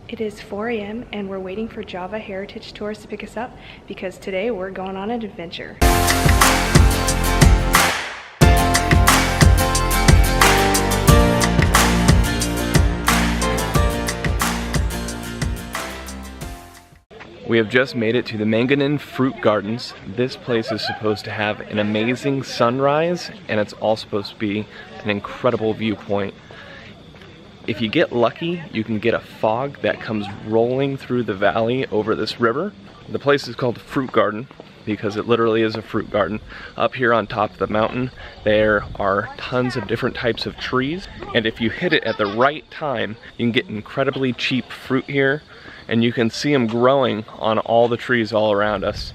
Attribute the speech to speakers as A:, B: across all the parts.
A: It is 4 a.m. and we're waiting for Java Heritage Tours to pick us up because today we're going on an adventure.
B: We have just made it to the Mangunan Fruit Gardens. This place is supposed to have an amazing sunrise, and it's all supposed to be an incredible viewpoint. If you get lucky, you can get a fog that comes rolling through the valley over this river. The place is called Fruit Garden because it literally is a fruit garden. Up here on top of the mountain, there are tons of different types of trees, and if you hit it at the right time, you can get incredibly cheap fruit here, and you can see them growing on all the trees all around us.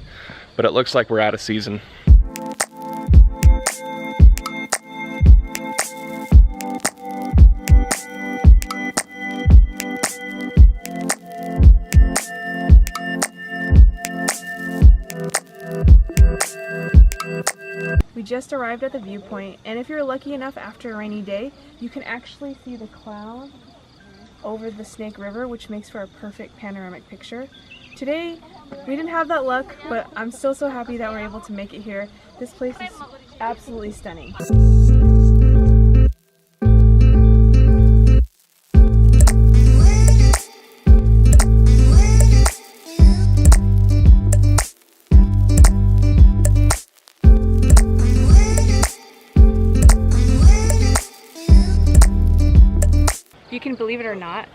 B: But it looks like we're out of season.
A: We just arrived at the viewpoint, and if you're lucky enough after a rainy day, you can actually see the clouds over the Snake River, which makes for a perfect panoramic picture. Today, we didn't have that luck, but I'm still so happy that we're able to make it here. This place is absolutely stunning. You can believe it or not,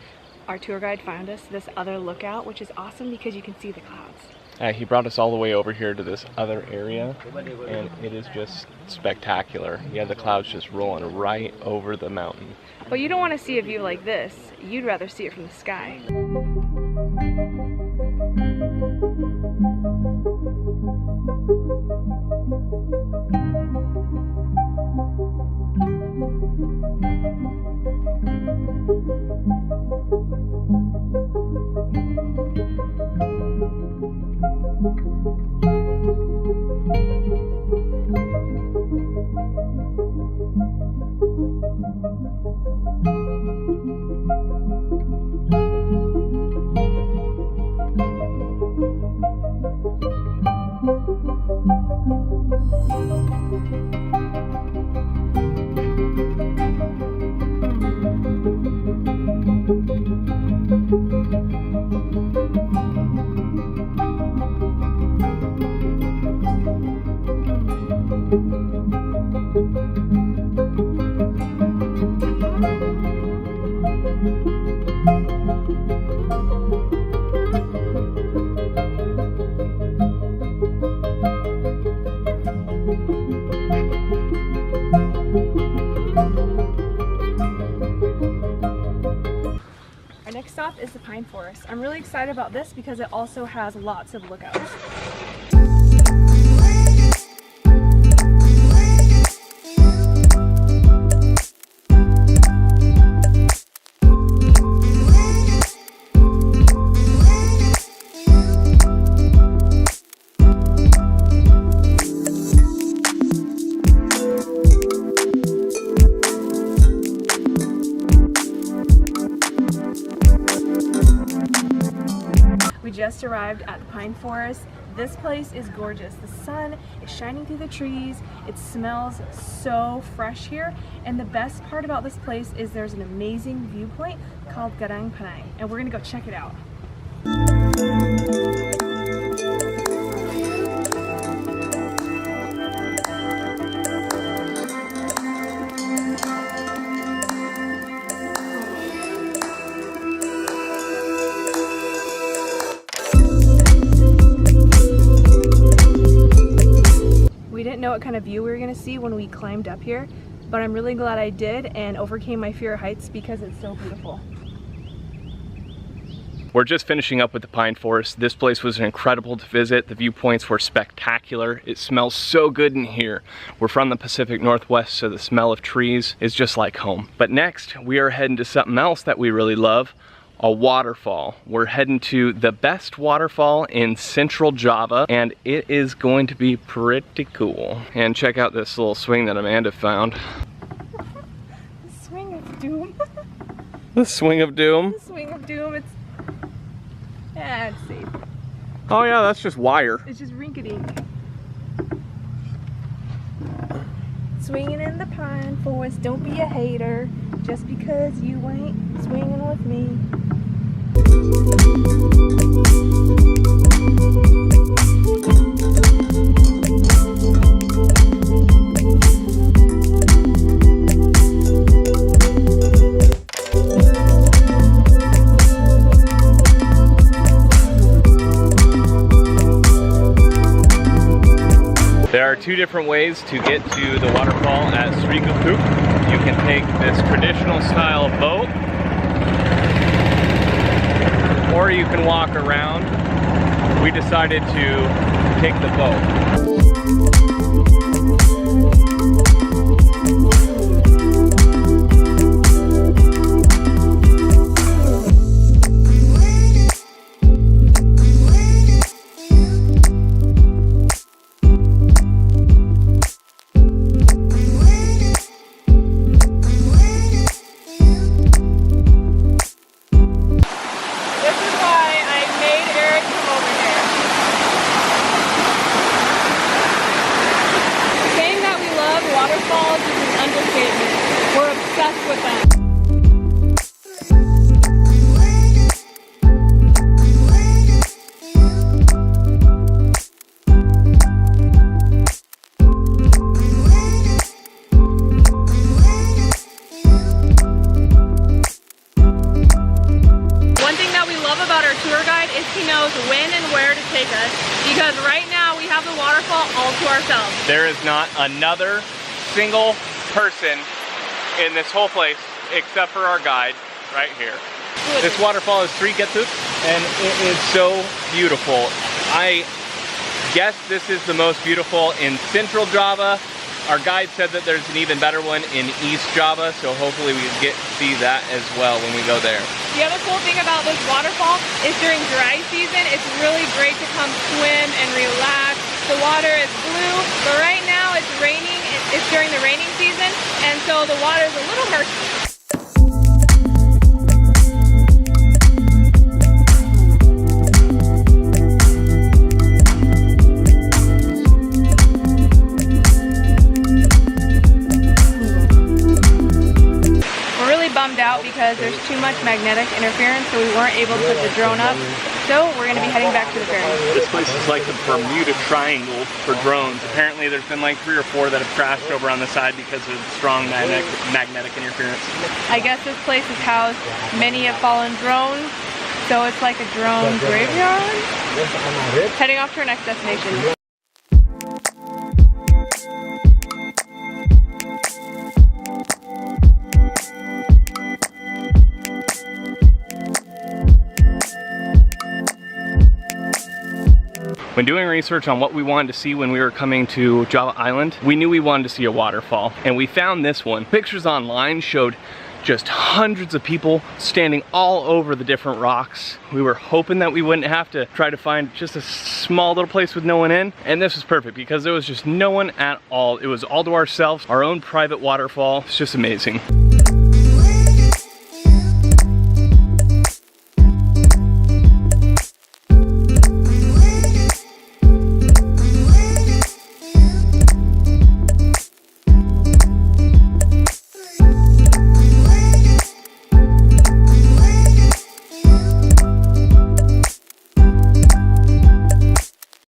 A: our tour guide found us this other lookout, which is awesome because you can see the clouds.
B: He brought us all the way over here to this other area, and it is just spectacular. You have the clouds just rolling right over the mountain.
A: But you don't want to see a view like this. You'd rather see it from the sky. Our next stop is the Pine Forest. I'm really excited about this because it also has lots of lookouts. We just arrived at the Pine Forest. This place is gorgeous. The sun is shining through the trees. It smells so fresh here. And the best part about this place is there's an amazing viewpoint called Gethuk Waterfall. And we're gonna go check it out. We didn't know what kind of view we were going to see when we climbed up here, but I'm really glad I did and overcame my fear of heights because it's so beautiful.
B: We're just finishing up with the Pine Forest. This place was incredible to visit. The viewpoints were spectacular. It smells so good in here. We're from the Pacific Northwest, so the smell of trees is just like home. But next, we are heading to something else that we really love, a waterfall. We're heading to the best waterfall in central Java, and it is going to be pretty cool. And check out this little swing that Amanda found.
A: The swing of doom.
B: The swing of doom?
A: The swing of doom. It's Yeah, it's safe.
B: Oh yeah, that's just wire.
A: It's just rink-a-dink. Swinging in the pine forest, don't be a hater, just because you ain't swinging with me.
B: There are two different ways to get to the waterfall at Sri Gethuk. You can take this traditional style boat, or you can walk around. We decided to take the boat.
A: Waterfalls is an understatement. We're obsessed with them. One thing that we love about our tour guide is he knows when and where to take us, because right now we have the waterfall all to ourselves.
B: There is not another single person in this whole place except for our guide right here. This waterfall is Sri Gethuk and it is so beautiful. I guess this is the most beautiful in Central Java. Our guide said that there's an even better one in East Java, so hopefully we get to see that as well when we go there.
A: The other cool thing about this waterfall is during dry season, it's really great to come swim and relax. The water is blue, but right now it's raining. It's during the raining season, and so the water is a little murky. Bummed out because there's too much magnetic interference, so we weren't able to put the drone up. So we're going to be heading back to the ferry.
B: This place is like the Bermuda Triangle for drones. Apparently there's been like 3 or 4 that have crashed over on the side because of strong magnetic interference.
A: I guess this place has housed many have fallen drones, so it's like a drone graveyard. Heading off to our next destination.
B: When doing research on what we wanted to see when we were coming to Java Island, we knew we wanted to see a waterfall, and we found this one. Pictures online showed just hundreds of people standing all over the different rocks. We were hoping that we wouldn't have to try to find just a small little place with no one in, and this was perfect because there was just no one at all. It was all to ourselves, our own private waterfall. It's just amazing.